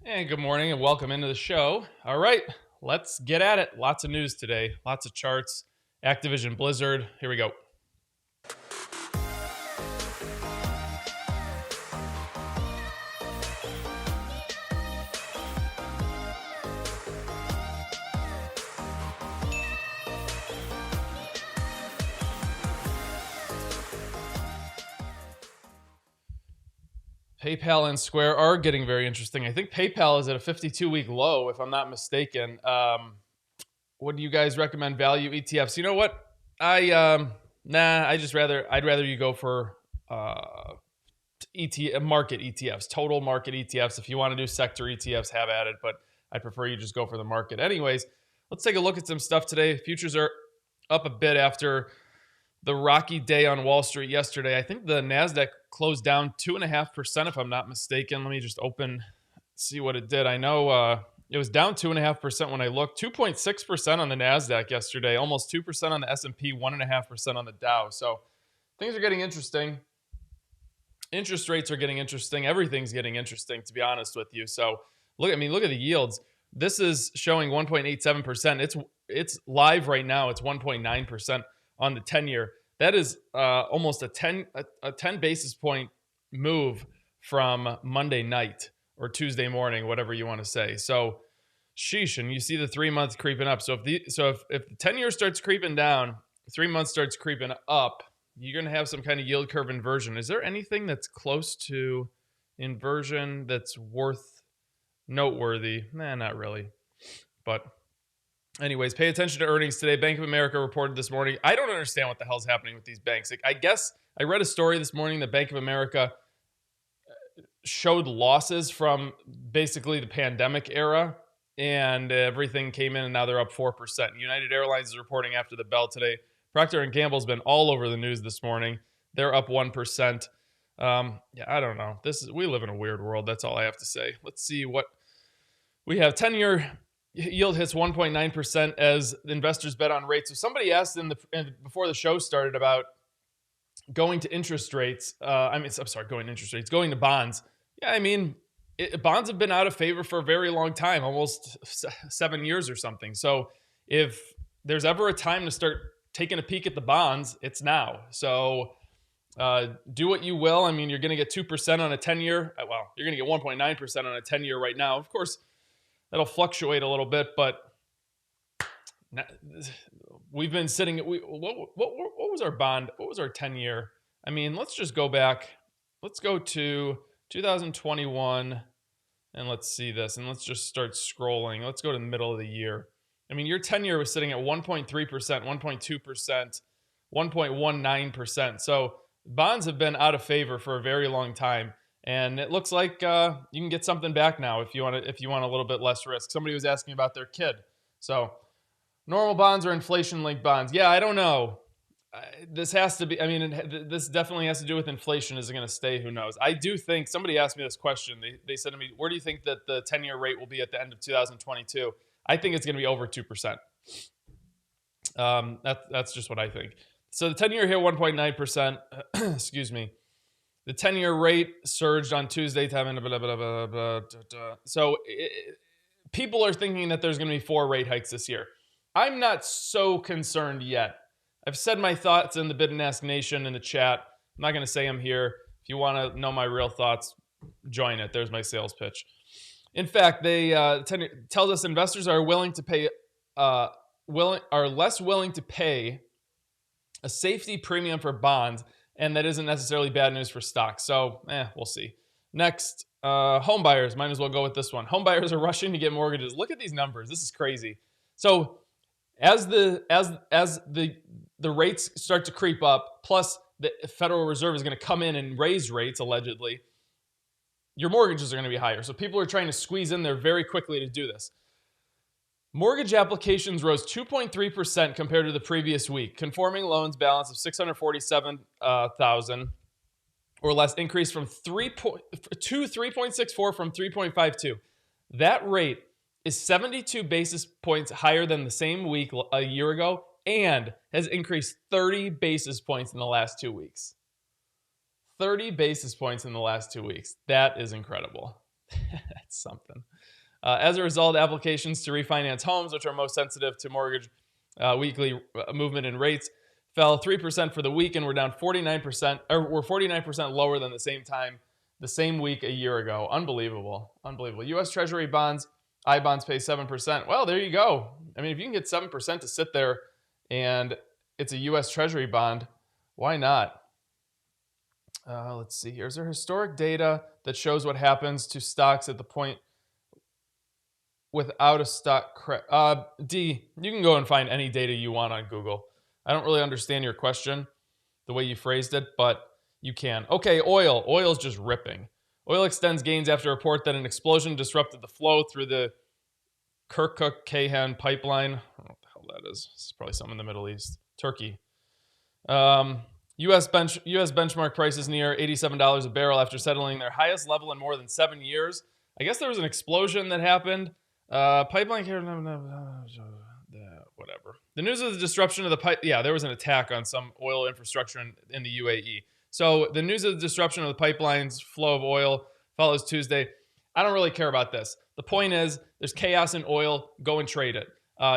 And good morning and welcome into the show. All right, let's get at it. Lots of news today, lots of charts. Activision Blizzard, here we go. PayPal and Square are getting very interesting. I think PayPal is at a 52-week low, if I'm not mistaken. What do you guys recommend? Value ETFs? You know what? I'd rather you go for market ETFs, total market ETFs. If you want to do sector ETFs, have at it, but I prefer you just go for the market. Anyways, let's take a look at some stuff today. Futures are up a bit after the rocky day on Wall Street yesterday. I think the NASDAQ closed down 2.5%, if I'm not mistaken. Let me just see what it did. I know it was down 2.5% when I looked. 2.6% on the NASDAQ yesterday, almost 2% on the S&P, 1.5% on the Dow. So things are getting interesting. Interest rates are getting interesting. Everything's getting interesting, to be honest with you. So look at the yields. This is showing 1.87%. It's live right now. It's 1.9% on the 10-year. That is almost a 10 basis point move from Monday night or Tuesday morning, whatever you want to say. So, sheesh, and you see the 3 months creeping up. So if the 10-year starts creeping down, 3 months starts creeping up, you're going to have some kind of yield curve inversion. Is there anything that's close to inversion that's noteworthy? Nah, not really. But anyways, pay attention to earnings today. Bank of America reported this morning. I don't understand what the hell's happening with these banks. I guess I read a story this morning that Bank of America showed losses from basically the pandemic era, and everything came in, and now they're up 4%. United Airlines is reporting after the bell today. Procter & Gamble's been all over the news this morning. They're up 1%. I don't know. We live in a weird world. That's all I have to say. Let's see what we have. 10-year yield hits 1.9% as investors bet on rates. So somebody asked before the show started about going to interest rates. Going to bonds. Yeah, bonds have been out of favor for a very long time, almost 7 years or something. So if there's ever a time to start taking a peek at the bonds, it's now. So Do what you will. I mean, you're going to get 2% on a 10-year. Well, you're going to get 1.9% on a 10-year right now. Of course, that'll fluctuate a little bit, but we've been sitting at, what was our bond? What was our 10-year? I mean, let's just go back. Let's go to 2021 and let's see this. And let's just start scrolling. Let's go to the middle of the year. I mean, your 10-year was sitting at 1.3%, 1.2%, 1.19%. So bonds have been out of favor for a very long time. And it looks like you can get something back now if you want a little bit less risk. Somebody was asking about their kid. So normal bonds or inflation-linked bonds? Yeah, I don't know. This has to be, I mean, this definitely has to do with inflation. Is it going to stay? Who knows? I do think, somebody asked me this question. They said to me, where do you think that the 10-year rate will be at the end of 2022? I think it's going to be over 2%. That's just what I think. So the 10-year hit 1.9%. Excuse me. The 10-year rate surged on Tuesday. So people are thinking that there's going to be 4 rate hikes this year. I'm not so concerned yet. I've said my thoughts in the Bid and Ask Nation in the chat. I'm not going to say them here. If you want to know my real thoughts, join it. There's my sales pitch. In fact, they tells us investors are willing to pay, are less willing to pay a safety premium for bonds, and that isn't necessarily bad news for stocks. So, we'll see. Next, home buyers. Might as well go with this one. Home buyers are rushing to get mortgages. Look at these numbers. This is crazy. So, as the rates start to creep up, plus the Federal Reserve is going to come in and raise rates allegedly, your mortgages are going to be higher. So people are trying to squeeze in there very quickly to do this. Mortgage applications rose 2.3% compared to the previous week. Conforming loans balance of 647,000 or less increased from 3.64 from 3.52. That rate is 72 basis points higher than the same week a year ago and has increased 30 basis points in the last 2 weeks. 30 basis points in the last 2 weeks. That is incredible. That's something. As a result, applications to refinance homes, which are most sensitive to mortgage weekly movement in rates, fell 3% for the week and were down 49%, or were 49% lower than the same week a year ago. Unbelievable. Unbelievable. U.S. Treasury bonds, I-bonds pay 7%. Well, there you go. I mean, if you can get 7% to sit there and it's a U.S. Treasury bond, why not? Let's see. Here's our historic data that shows what happens to stocks at the point without a stock crash. D, you can go and find any data you want on Google. I don't really understand your question, the way you phrased it, but you can. Okay, oil. Oil's just ripping. Oil extends gains after a report that an explosion disrupted the flow through the Kirkuk-Kahan pipeline. I don't know what the hell that is. It's probably something in the Middle East. Turkey. U.S. benchmark prices near $87 a barrel after settling their highest level in more than 7 years. I guess there was an explosion that happened. Pipeline care, whatever. The news of the disruption of the pipe. Yeah, there was an attack on some oil infrastructure in the UAE. So the news of the disruption of the pipeline's flow of oil follows Tuesday. I don't really care about this. The point is, there's chaos in oil. Go and trade it.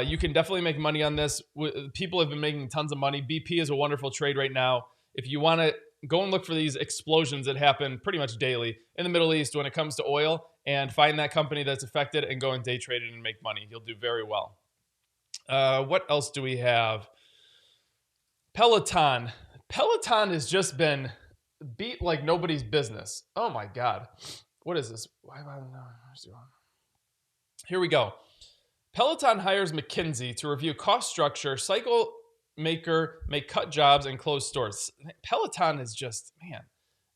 You can definitely make money on this. People have been making tons of money. BP is a wonderful trade right now. If you want to go and look for these explosions that happen pretty much daily in the Middle East when it comes to oil, and find that company that's affected and go and day trade it and make money. You'll do very well. What else do we have? Peloton. Peloton has just been beat like nobody's business. Oh my God. What is this? Here we go. Peloton hires McKinsey to review cost structure. Cycle maker may cut jobs and close stores. Peloton is just, man,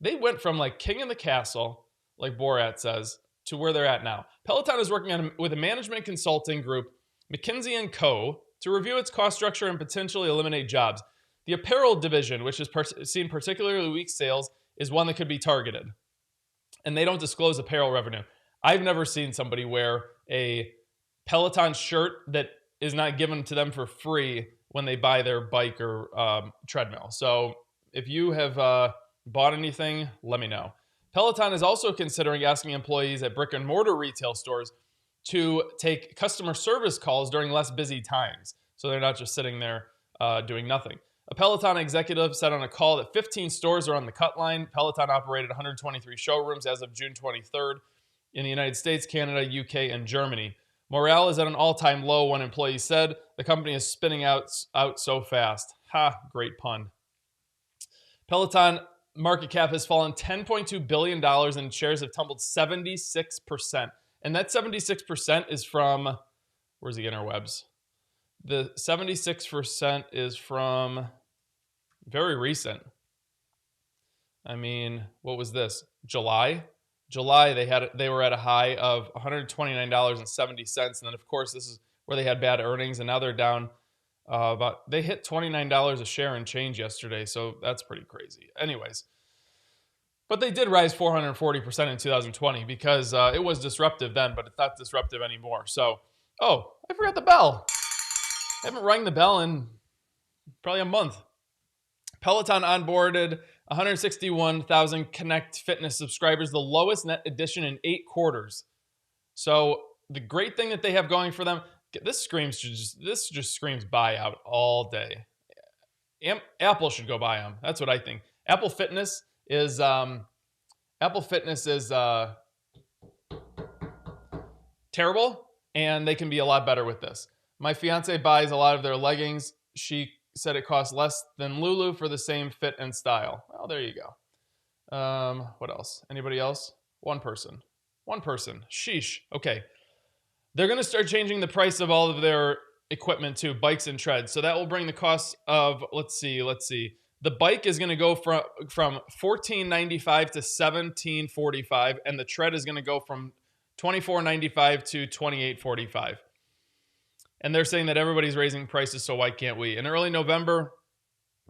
they went from like king in the castle, like Borat says, to where they're at now. Peloton is working with a management consulting group, McKinsey & Co., to review its cost structure and potentially eliminate jobs. The apparel division, which has seen particularly weak sales, is one that could be targeted. And they don't disclose apparel revenue. I've never seen somebody wear a Peloton shirt that is not given to them for free when they buy their bike or treadmill. So if you have bought anything, let me know. Peloton is also considering asking employees at brick and mortar retail stores to take customer service calls during less busy times. So they're not just sitting there doing nothing. A Peloton executive said on a call that 15 stores are on the cut line. Peloton operated 123 showrooms as of June 23rd in the United States, Canada, UK, and Germany. Morale is at an all-time low, one employee said. The company is spinning out so fast. Ha, great pun. Peloton market cap has fallen $10.2 billion and shares have tumbled 76%. And that 76% is from, where's the interwebs? The 76% is from very recent. I mean, what was this? July, they were at a high of $129.70, and then of course this is where they had bad earnings, and now they're down they hit $29 a share and change yesterday, so that's pretty crazy. Anyways, but they did rise 440% in 2020 because it was disruptive then, but it's not disruptive anymore. So, oh, I forgot the bell. I haven't rang the bell in probably a month. Peloton onboarded 161,000 Connect Fitness subscribers, the lowest net addition in 8 quarters. So the great thing that they have going for them, this just screams buyout all day. Apple should go buy them. That's what I think. Apple Fitness is terrible, and they can be a lot better with this. My fiance buys a lot of their leggings. She said it costs less than Lulu for the same fit and style. Well, there you go. What else? Anybody else? One person. Sheesh. Okay. They're going to start changing the price of all of their equipment too, bikes and treads. So that will bring the cost of, let's see. The bike is going to go from $14.95 to $17.45, and the tread is going to go from $24.95 to $28.45. And they're saying that everybody's raising prices, so why can't we? In early November,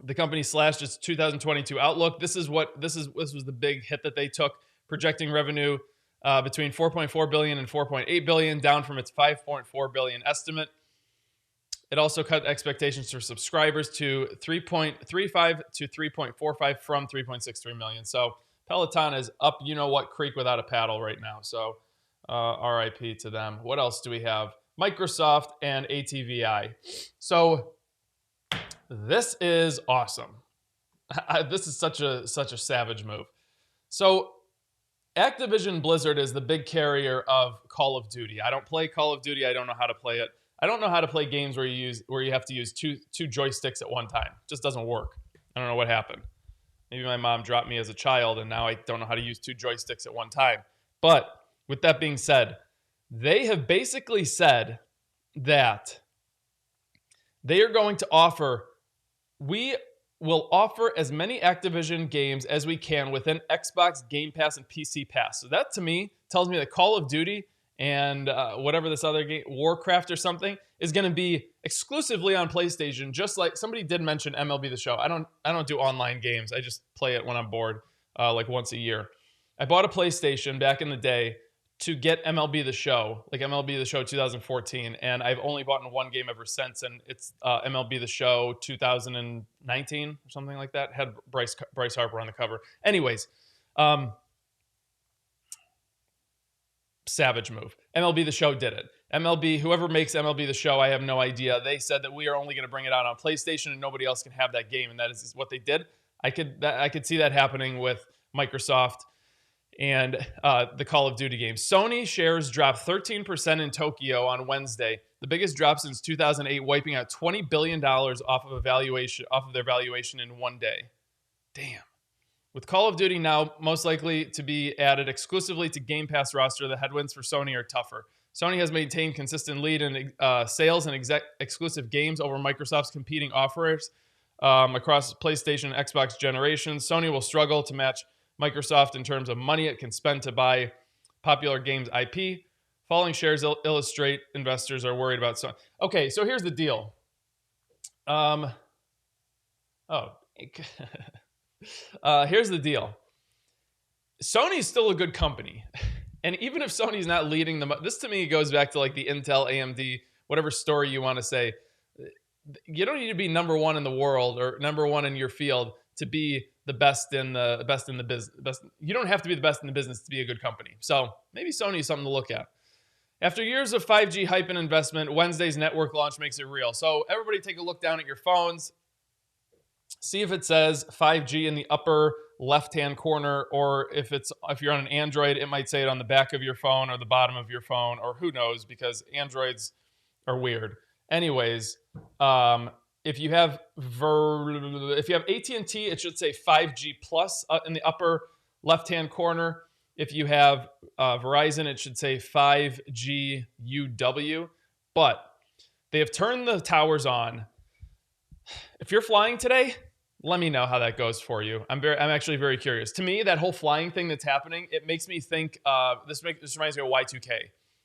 the company slashed its 2022 outlook. This was the big hit that they took, projecting revenue between $4.4 billion and $4.8 billion, down from its $5.4 billion estimate. It also cut expectations for subscribers to 3.35 to 3.45 from 3.63 million. So Peloton is up, you know what, creek without a paddle right now. So RIP to them. What else do we have? Microsoft and ATVI. So this is awesome. This is such a savage move. So Activision Blizzard is the big carrier of Call of Duty. I don't play Call of Duty. I don't know how to play it. I don't know how to play games where you have to use two joysticks at one time. It just doesn't work. I don't know what happened. Maybe my mom dropped me as a child and now I don't know how to use 2 joysticks at one time. But with that being said, they have basically said that they are going to we will offer as many Activision games as we can within Xbox Game Pass and PC Pass. So that to me tells me that Call of Duty and whatever this other game, Warcraft or something, is going to be exclusively on PlayStation. Just like somebody did mention MLB The Show. I don't do online games. I just play it when I'm bored, like once a year. I bought a PlayStation back in the day to get MLB The Show, like MLB The Show 2014, and I've only bought one game ever since, and it's MLB The Show 2019 or something like that. Had Bryce Harper on the cover. Anyways, savage move. MLB The Show did it. Whoever makes MLB The Show, I have no idea. They said that we are only going to bring it out on PlayStation and nobody else can have that game, and that is what they did. I could see that happening with Microsoft and the Call of Duty games. Sony shares dropped 13% in Tokyo on Wednesday, the biggest drop since 2008, wiping out $20 billion off of their valuation in one day. Damn. With Call of Duty now most likely to be added exclusively to Game Pass roster, the headwinds for Sony are tougher. Sony has maintained consistent lead in sales and exclusive games over Microsoft's competing offers across PlayStation and Xbox generations. Sony will struggle to match Microsoft in terms of money it can spend to buy popular games IP. Falling shares illustrate investors are worried about Sony. Okay, so here's the deal. Here's the deal. Sony's still a good company. And even if Sony's not leading them, this to me goes back to like the Intel, AMD, whatever story you want to say. You don't need to be number one in the world or number one in your field to be the best in the business. You don't have to be the best in the business to be a good company. So maybe Sony is something to look at. After years of 5G hype and investment, Wednesday's network launch makes it real. So everybody take a look down at your phones. See if it says 5G in the upper left-hand corner, or if you're on an Android, it might say it on the back of your phone or the bottom of your phone, or who knows, because Androids are weird. Anyways, if you have AT&T, it should say 5G plus in the upper left-hand corner. If you have Verizon, it should say 5G UW. But they have turned the towers on. If you're flying today, let me know how that goes for you. I'm actually very curious. To me, that whole flying thing that's happening, it makes me think this reminds me of Y2K.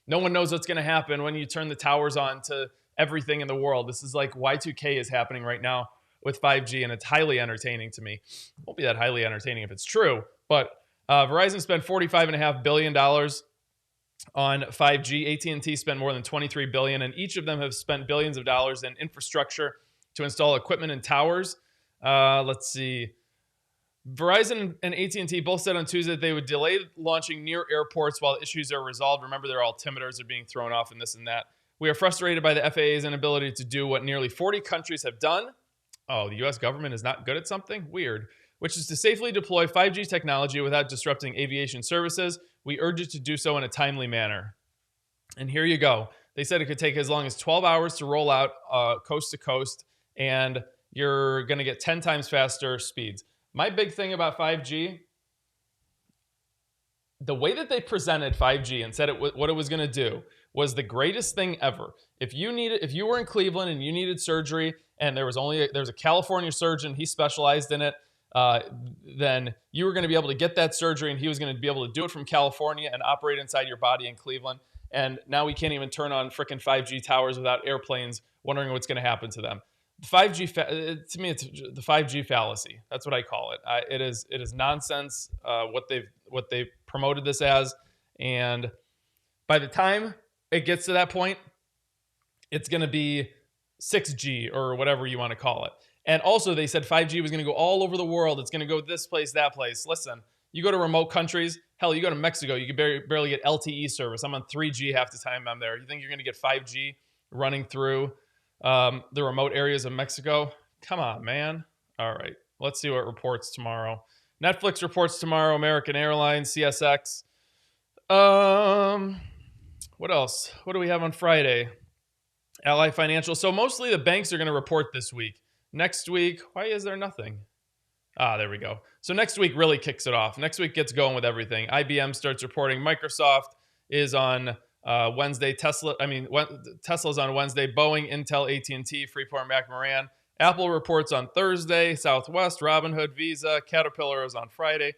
No one knows what's going to happen when you turn the towers on to everything in the world. This is like Y2K is happening right now with 5G, and it's highly entertaining to me. It won't be that highly entertaining if it's true, but Verizon spent $45.5 billion on 5G. AT&T spent more than $23 billion, and each of them have spent billions of dollars in infrastructure to install equipment in towers. Let's see. Verizon and AT&T both said on Tuesday that they would delay launching near airports while issues are resolved. Remember, their altimeters are being thrown off and this and that. We are frustrated by the FAA's inability to do what nearly 40 countries have done. Oh, the U.S. government is not good at something? Weird. Which is to safely deploy 5G technology without disrupting aviation services. We urge you to do so in a timely manner. And here you go. They said it could take as long as 12 hours to roll out coast to coast, and you're going to get 10 times faster speeds. My big thing about 5G, the way that they presented 5G and said what it was going to do was the greatest thing ever. If you were in Cleveland and you needed surgery, and there was a California surgeon, he specialized in it, then you were going to be able to get that surgery, and he was going to be able to do it from California and operate inside your body in Cleveland. And now we can't even turn on frickin' 5G towers without airplanes wondering what's going to happen to them. 5G, to me, it's the 5G fallacy. That's what I call it. It is nonsense. What they've promoted this as, and by the time it gets to that point, it's going to be 6G or whatever you want to call it. And also, they said 5G was going to go all over the world. It's going to go this place, that place. Listen, you go to remote countries. Hell, you go to Mexico. You can barely get LTE service. I'm on 3G half the time I'm there. You think you're going to get 5G running through the remote areas of Mexico? Come on, man. All right. Let's see what reports tomorrow. Netflix reports tomorrow. American Airlines, CSX. What else? What do we have on Friday? Ally Financial. So mostly the banks are going to report this week. Next week, why is there nothing? There we go. So next week really kicks it off. Next week gets going with everything. IBM starts reporting. Microsoft is on Wednesday. Tesla's on Wednesday. Boeing, Intel, AT&T, Freeport, McMoran. Apple reports on Thursday. Southwest, Robinhood, Visa, Caterpillar is on Friday.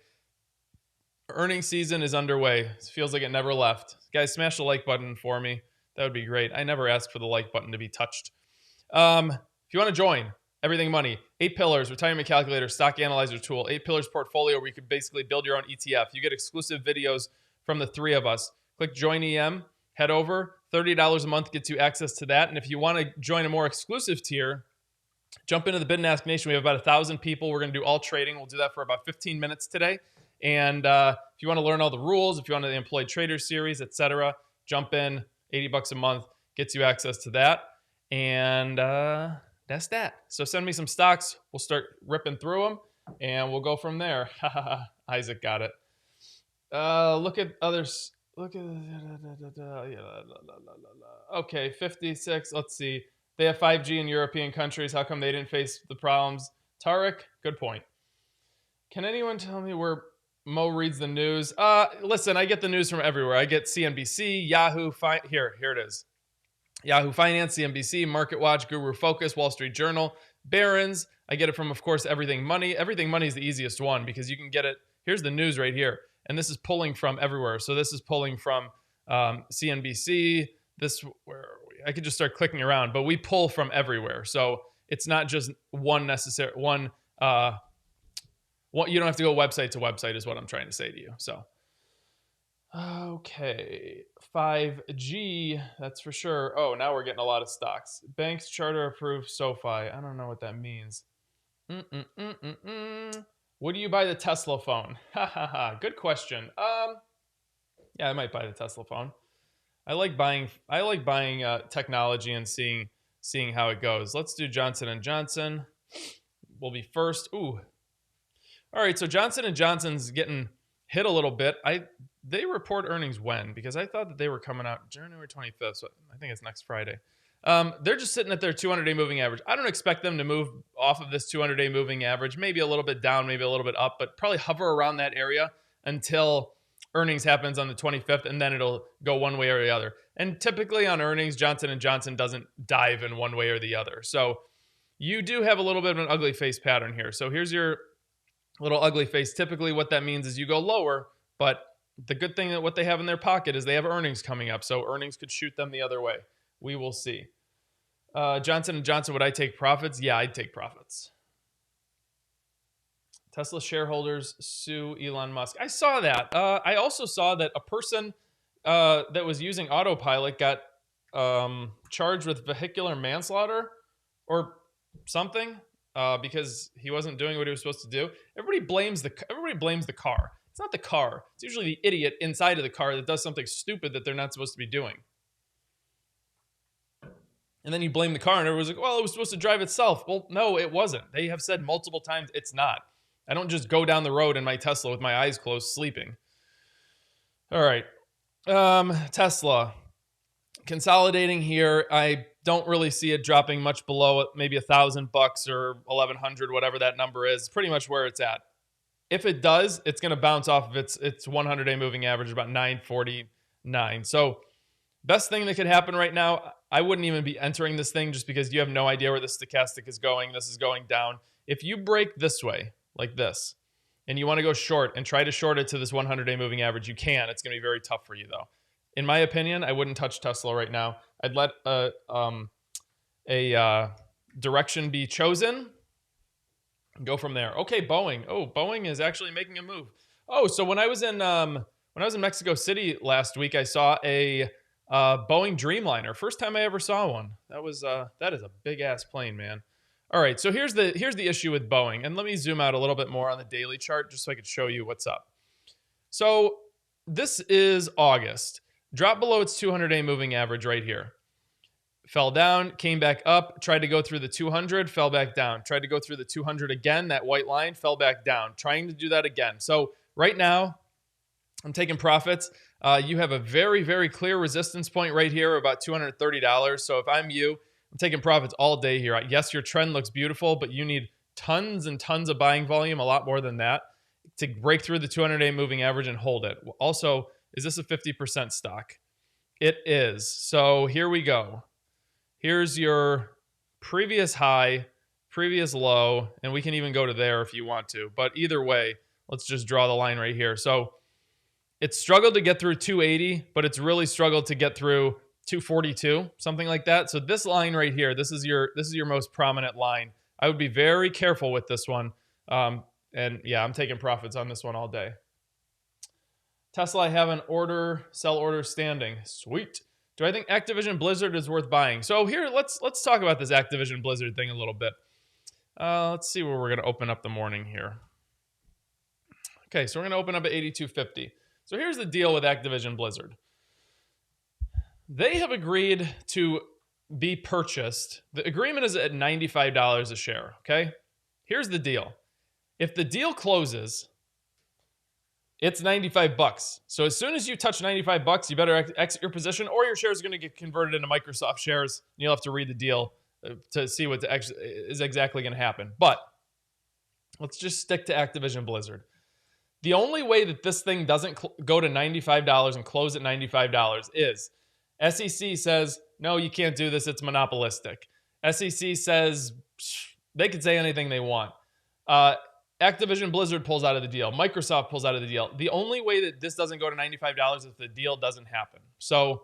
Earnings season is underway. It feels like it never left. Guys, smash the like button for me. That would be great. I never asked for the like button to be touched. If you want to join, Everything Money, 8 Pillars, Retirement Calculator, Stock Analyzer Tool, 8 Pillars Portfolio, where you could basically build your own ETF. You get exclusive videos from the three of us. Click Join EM, head over. $30 a month gets you access to that. And if you want to join a more exclusive tier, jump into the Bid and Ask Nation. We have about 1,000 people. We're going to do all trading. We'll do that for about 15 minutes today. And if you want to learn all the rules, if you want the Employed Trader Series, etc., jump in. $80 a month gets you access to that. And that's that. So send me some stocks. We'll start ripping through them, and we'll go from there. Isaac got it. Look at others. Look at okay, 56. Let's see. They have 5G in European countries. How come they didn't face the problems? Tarek, good point. Can anyone tell me where Mo reads the news? Listen, I get the news from everywhere. I get CNBC, Yahoo. Here it is. Yahoo Finance, CNBC, Market Watch, Guru Focus, Wall Street Journal, Barron's. I get it from, of course, Everything Money. Everything Money is the easiest one because you can get it. Here's the news right here. And this is pulling from everywhere. So this is pulling from CNBC. Where are we? I could just start clicking around, but we pull from everywhere. So it's not just one. You don't have to go website to website is what I'm trying to say to you. So, okay. 5G, that's for sure. Oh, now we're getting a lot of stocks. Banks charter approved SoFi. I don't know what that means. Would you buy the Tesla phone? Good question. Yeah, I might buy the Tesla phone. I like buying technology and seeing how it goes. Let's do Johnson & Johnson. will be first. Ooh. All right, so Johnson & Johnson's getting hit a little bit. They report earnings when? Because I thought that they were coming out January 25th, so I think it's next Friday. They're just sitting at their 200-day moving average. I don't expect them to move off of this 200-day moving average, maybe a little bit down, maybe a little bit up, but probably hover around that area until earnings happens on the 25th, and then it'll go one way or the other. And typically on earnings, Johnson & Johnson doesn't dive in one way or the other. So you do have a little bit of an ugly face pattern here. So here's your little ugly face. Typically what that means is you go lower, but the good thing that what they have in their pocket is they have earnings coming up. So earnings could shoot them the other way. We will see. Johnson & Johnson, would I take profits? Yeah, I'd take profits. Tesla shareholders sue Elon Musk. I saw that. I also saw that a person that was using autopilot got charged with vehicular manslaughter or something because he wasn't doing what he was supposed to do. Everybody blames the car. It's not the car. It's usually the idiot inside of the car that does something stupid that they're not supposed to be doing. And then you blame the car, and everyone's like, well, it was supposed to drive itself. Well, no, it wasn't. They have said multiple times it's not. I don't just go down the road in my Tesla with my eyes closed sleeping. All right. Tesla. Consolidating here. I don't really see it dropping much below maybe $1,000 or $1,100, whatever that number is. Pretty much where it's at. If it does, it's going to bounce off of its 100-day moving average, about 949. So best thing that could happen right now, I wouldn't even be entering this thing just because you have no idea where the stochastic is going. This is going down. If you break this way, like this, and you want to go short and try to short it to this 100-day moving average, you can. It's going to be very tough for you, though. In my opinion, I wouldn't touch Tesla right now. I'd let a direction be chosen and go from there. Okay, Boeing. Oh, Boeing is actually making a move. Oh, so when I was in Mexico City last week, I saw a Boeing Dreamliner. First time I ever saw one. That is a big ass plane, man. All right, so here's the issue with Boeing, and let me zoom out a little bit more on the daily chart just so I could show you what's up. So this is August. Dropped below its 200-day moving average right here. Fell down, came back up, tried to go through the 200, fell back down. Tried to go through the 200 again, that white line, fell back down. Trying to do that again. So right now, I'm taking profits. You have a very, very clear resistance point right here, about $230. So if I'm you, I'm taking profits all day here. Yes, your trend looks beautiful, but you need tons and tons of buying volume, a lot more than that, to break through the 200-day moving average and hold it. Also, is this a 50% stock? It is. So here we go. Here's your previous high, previous low, and we can even go to there if you want to. But either way, let's just draw the line right here. So it's struggled to get through 280, but it's really struggled to get through 242, something like that. So this line right here, this is your most prominent line. I would be very careful with this one. And yeah, I'm taking profits on this one all day. Tesla, I have an sell order standing. Sweet. Do I think Activision Blizzard is worth buying? So here, let's talk about this Activision Blizzard thing a little bit. Let's see where we're going to open up the morning here. Okay, so we're going to open up at 82.50. So here's the deal with Activision Blizzard. They have agreed to be purchased. The agreement is at $95 a share, okay? Here's the deal. If the deal closes, it's $95. So as soon as you touch $95, you better exit your position or your shares are going to get converted into Microsoft shares. And you'll have to read the deal to see what is exactly going to happen. But let's just stick to Activision Blizzard. The only way that this thing doesn't go to $95 and close at $95 is SEC says, no, you can't do this. It's monopolistic. SEC says they can say anything they want. Activision Blizzard pulls out of the deal. Microsoft pulls out of the deal. The only way that this doesn't go to $95 is if the deal doesn't happen. So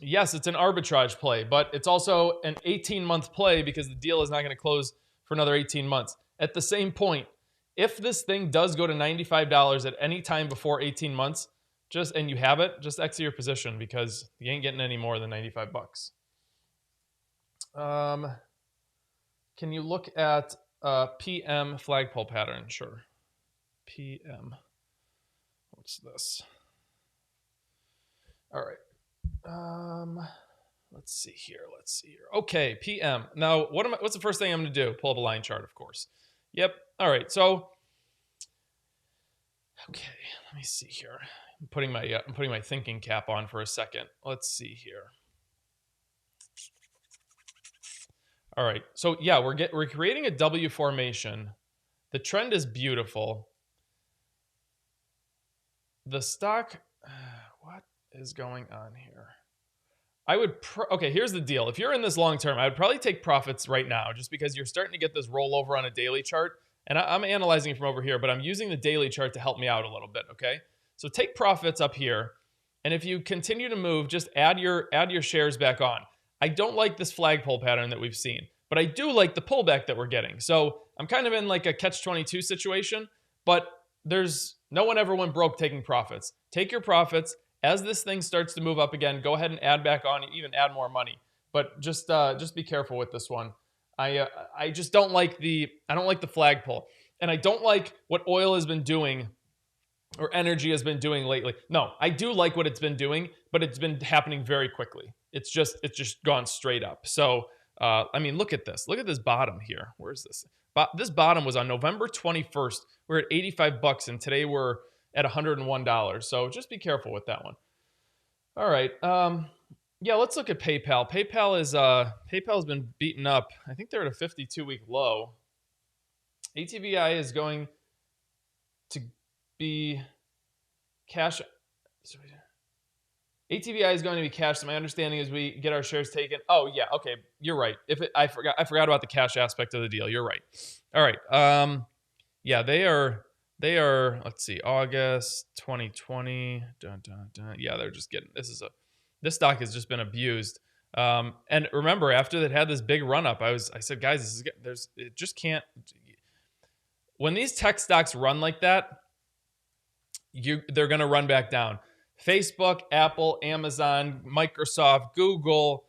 yes, it's an arbitrage play, but it's also an 18-month play because the deal is not going to close for another 18 months. At the same point, if this thing does go to $95 at any time before 18 months, and you have it, just exit your position because you ain't getting any more than $95. Can you look at PM flagpole pattern? Sure. PM. What's this? All right. Let's see here. Okay, PM. Now, what's the first thing I'm going to do? Pull up a line chart, of course. Yep. All right. So, okay, let me see here. I'm putting my thinking cap on for a second. Let's see here. All right. So, yeah, we're creating a W formation. The trend is beautiful. The stock, what is going on here? Okay, here's the deal. If you're in this long term, I would probably take profits right now just because you're starting to get this rollover on a daily chart. And I'm analyzing from over here, but I'm using the daily chart to help me out a little bit, okay? So take profits up here. And if you continue to move, just add your shares back on. I don't like this flagpole pattern that we've seen, but I do like the pullback that we're getting. So I'm kind of in like a catch-22 situation, but there's no one ever went broke taking profits. Take your profits. As this thing starts to move up again, go ahead and add back on, even add more money. But just be careful with this one. I just don't like the flagpole, and I don't like what oil has been doing or energy has been doing lately. No, I do like what it's been doing, but it's been happening very quickly. It's just gone straight up. So I mean, look at this. Look at this bottom here. Where's this? This bottom was on November 21st. We're at $85, and today we're at $101. So just be careful with that one. All right. Yeah, let's look at PayPal. PayPal's been beaten up. I think they're at a 52-week low. ATVI is going to be cash. ATVI is going to be cash. So my understanding is we get our shares taken. Oh yeah, okay, you're right. I forgot about the cash aspect of the deal. You're right. All right. Yeah, they are. Let's see, August 2020. Yeah, they're just getting. This stock has just been abused. And remember, after that had this big run up, I said, guys, it just can't. When these tech stocks run like that, they're going to run back down. Facebook, Apple, Amazon, Microsoft, Google,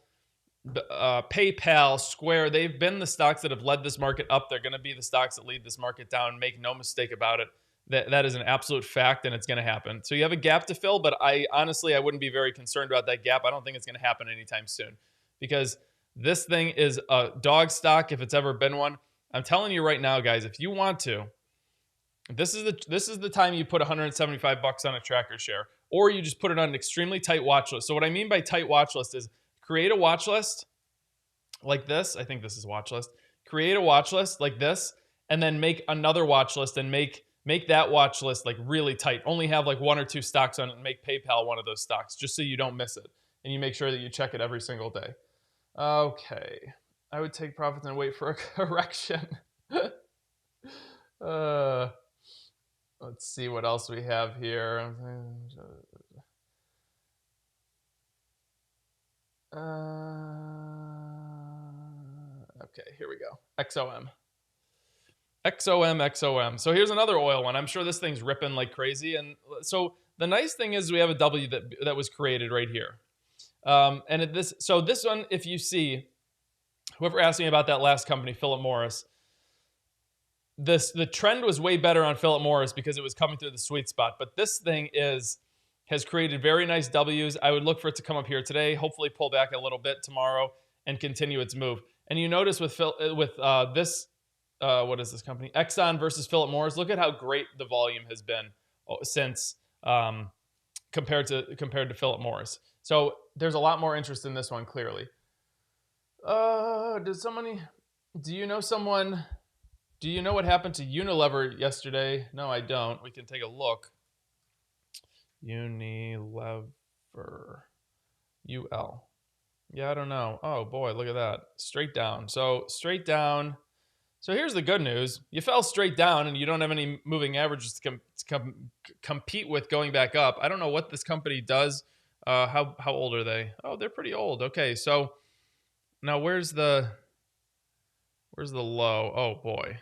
PayPal, Square, they've been the stocks that have led this market up. They're going to be the stocks that lead this market down. Make no mistake about it. That is an absolute fact, and it's going to happen. So you have a gap to fill, but I wouldn't be very concerned about that gap. I don't think it's going to happen anytime soon because this thing is a dog stock if it's ever been one. I'm telling you right now, guys, if you want to, this is the time you put $175 on a tracker share, or you just put it on an extremely tight watch list. So what I mean by tight watch list is create a watch list like this. I think this is watch list. Create a watch list like this, and then make another watch list and make that watch list like really tight. Only have like one or two stocks on it and make PayPal one of those stocks just so you don't miss it. And you make sure that you check it every single day. Okay. I would take profits and wait for a correction. Let's see what else we have here. Okay, here we go. XOM. So here's another oil one. I'm sure this thing's ripping like crazy. And so the nice thing is we have a W that was created right here. So this one, if you see, whoever asked me about that last company, Philip Morris, the trend was way better on Philip Morris because it was coming through the sweet spot. But this thing has created very nice W's. I would look for it to come up here today, hopefully pull back a little bit tomorrow and continue its move. And you notice with this, what is this company? Exxon versus Philip Morris. Look at how great the volume has been since compared to Philip Morris. So there's a lot more interest in this one, clearly. Do you know someone? Do you know what happened to Unilever yesterday? No, I don't. We can take a look. Unilever. UL. Yeah, I don't know. Oh, boy, look at that. Straight down. So straight down. So here's the good news. You fell straight down and you don't have any moving averages to compete with going back up. I don't know what this company does. How old are they? Oh, they're pretty old. Okay, so now where's the low? Oh, boy.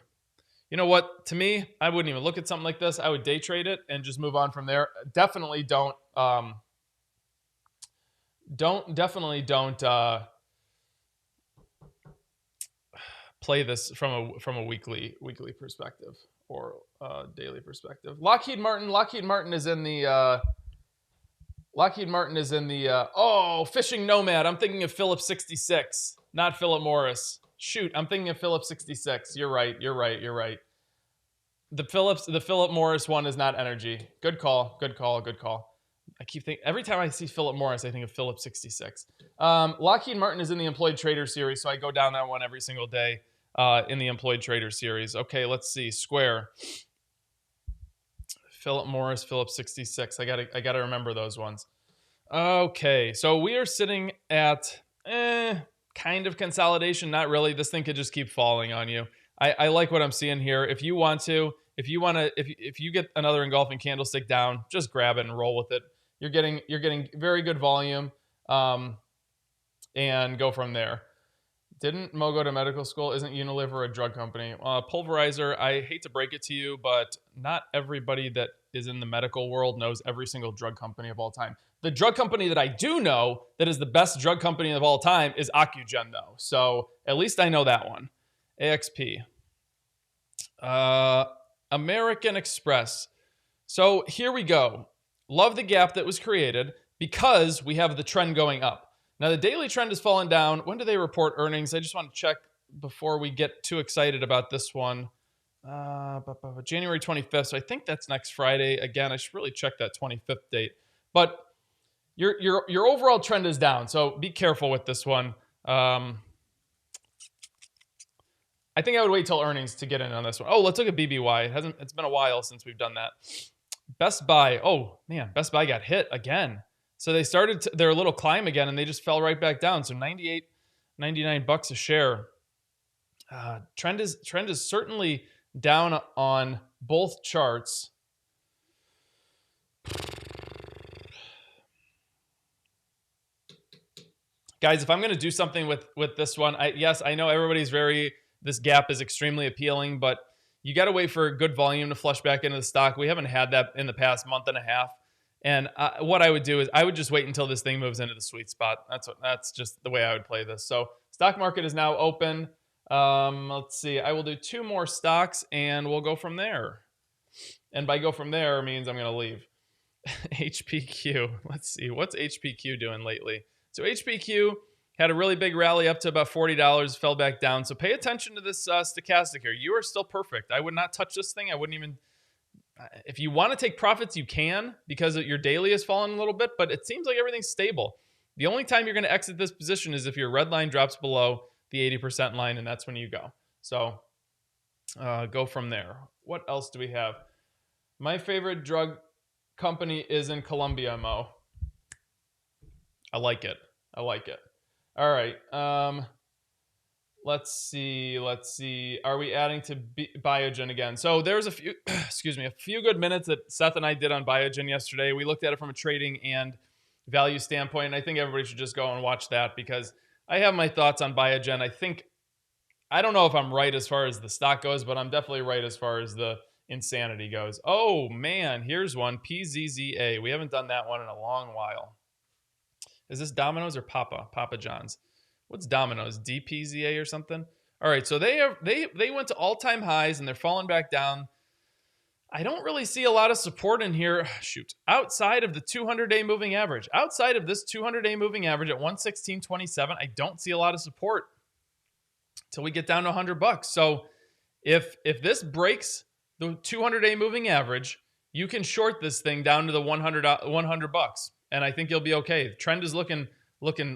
You know what? To me, I wouldn't even look at something like this. I would day trade it and just move on from there. Definitely don't play this from a weekly perspective or daily perspective. Lockheed Martin is in the Lockheed Martin is in the, Fishing Nomad. I'm thinking of Phillips 66, not Philip Morris. Shoot, I'm thinking of Phillips 66. You're right. The Philip Morris one is not energy. Good call. I keep thinking, every time I see Philip Morris, I think of Phillips 66. Lockheed Martin is in the Employed Trader series, so I go down that one every single day in the Employed Trader series. Okay, let's see. Square. Philip Morris, Phillips 66. I gotta remember those ones. Okay, so we are sitting at kind of consolidation. Not really. This thing could just keep falling on you. I like what I'm seeing here. If you get another engulfing candlestick down, just grab it and roll with it. You're getting very good volume, and go from there. Didn't Mo go to medical school? Isn't Unilever a drug company? Pulverizer, I hate to break it to you, but not everybody that is in the medical world knows every single drug company of all time. The drug company that I do know that is the best drug company of all time is Activision, though. So at least I know that one. AXP. American Express. So here we go. Love the gap that was created because we have the trend going up. Now, the daily trend has fallen down. When do they report earnings? I just want to check before we get too excited about this one. January 25th. So I think that's next Friday. Again, I should really check that 25th date. But your overall trend is down. So be careful with this one. I think I would wait till earnings to get in on this one. Oh, let's look at BBY. It's been a while since we've done that. Best Buy. Oh, man, Best Buy got hit again. So they started their little climb again, and they just fell right back down. So $99 a share. Trend is certainly down on both charts. Guys, if I'm going to do something with this one, I know everybody's this gap is extremely appealing, but you got to wait for good volume to flush back into the stock. We haven't had that in the past month and a half. And what I would do is I would just wait until this thing moves into the sweet spot. That's just the way I would play this. So stock market is now open. Let's see. I will do 2 more stocks and we'll go from there. And by go from there means I'm going to leave. HPQ. Let's see. What's HPQ doing lately? So HPQ had a really big rally up to about $40, fell back down. So pay attention to this stochastic here. You are still perfect. I would not touch this thing. I wouldn't even... If you want to take profits, you can because your daily has fallen a little bit, but it seems like everything's stable. The only time you're going to exit this position is if your red line drops below the 80% line, and that's when you go. So go from there. What else do we have? My favorite drug company is in Colombia, Mo. I like it. All right. Let's see. Are we adding to Biogen again? So there's a few, a few good minutes that Seth and I did on Biogen yesterday. We looked at it from a trading and value standpoint. And I think everybody should just go and watch that because I have my thoughts on Biogen. I don't know if I'm right as far as the stock goes, but I'm definitely right as far as the insanity goes. Oh man, here's one, PZZA. We haven't done that one in a long while. Is this Domino's or Papa John's? What's Domino's? DPZA or something? All right, so they went to all-time highs and they're falling back down. I don't really see a lot of support in here. Shoot, outside of the 200-day moving average. Outside of this 200-day moving average at 116.27, I don't see a lot of support until we get down to $100. So if this breaks the 200-day moving average, you can short this thing down to the $100, and I think you'll be okay. The trend is looking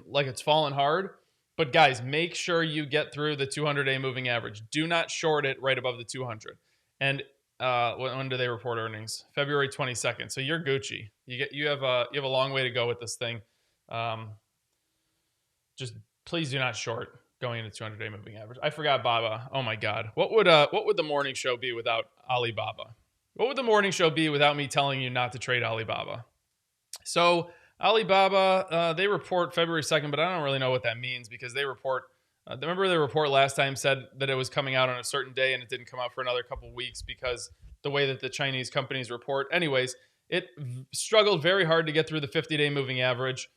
like it's falling hard. But guys, make sure you get through the 200-day moving average. Do not short it right above the 200. And when do they report earnings? February 22nd. So you're Gucci. You have a long way to go with this thing. Just please do not short going into 200-day moving average. I forgot Baba. Oh my God. What would the morning show be without Alibaba? What would the morning show be without me telling you not to trade Alibaba? So Alibaba, they report February 2nd, but I don't really know what that means because they report, remember the report last time said that it was coming out on a certain day and it didn't come out for another couple weeks because the way that the Chinese companies report. Anyways, it struggled very hard to get through the 50-day moving average.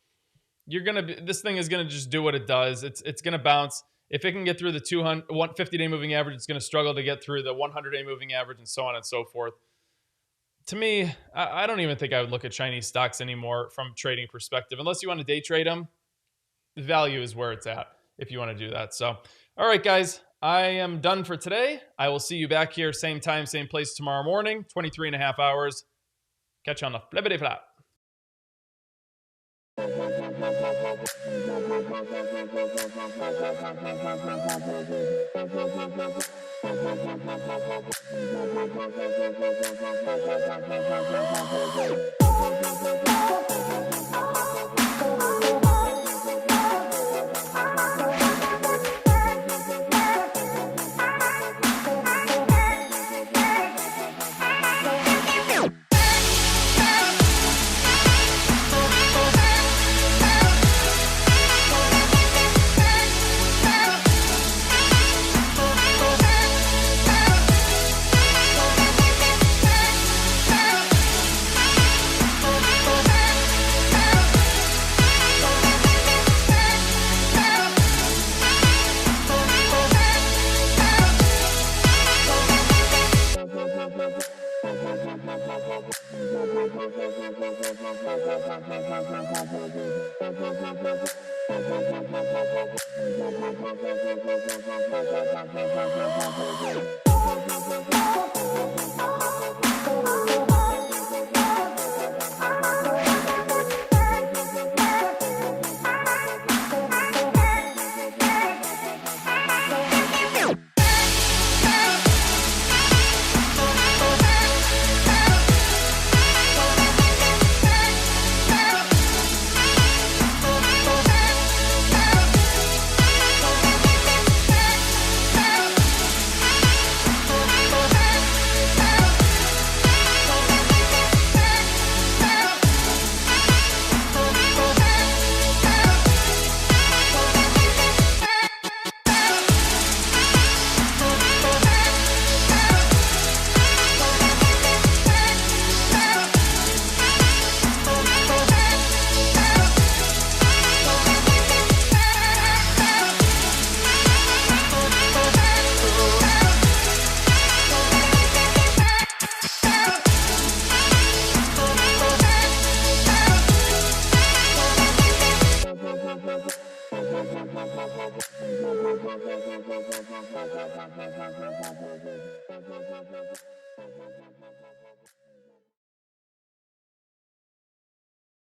This thing is going to just do what it does. It's going to bounce. If it can get through the 50-day moving average, it's going to struggle to get through the 100-day moving average and so on and so forth. to me, I don't even think I would look at Chinese stocks anymore from a trading perspective. Unless you want to day trade them, the value is where it's at if you want to do that. So, all right, guys, I am done for today. I will see you back here, same time, same place tomorrow morning, 23 and a half hours. Catch you on the flippity flap. Thank you.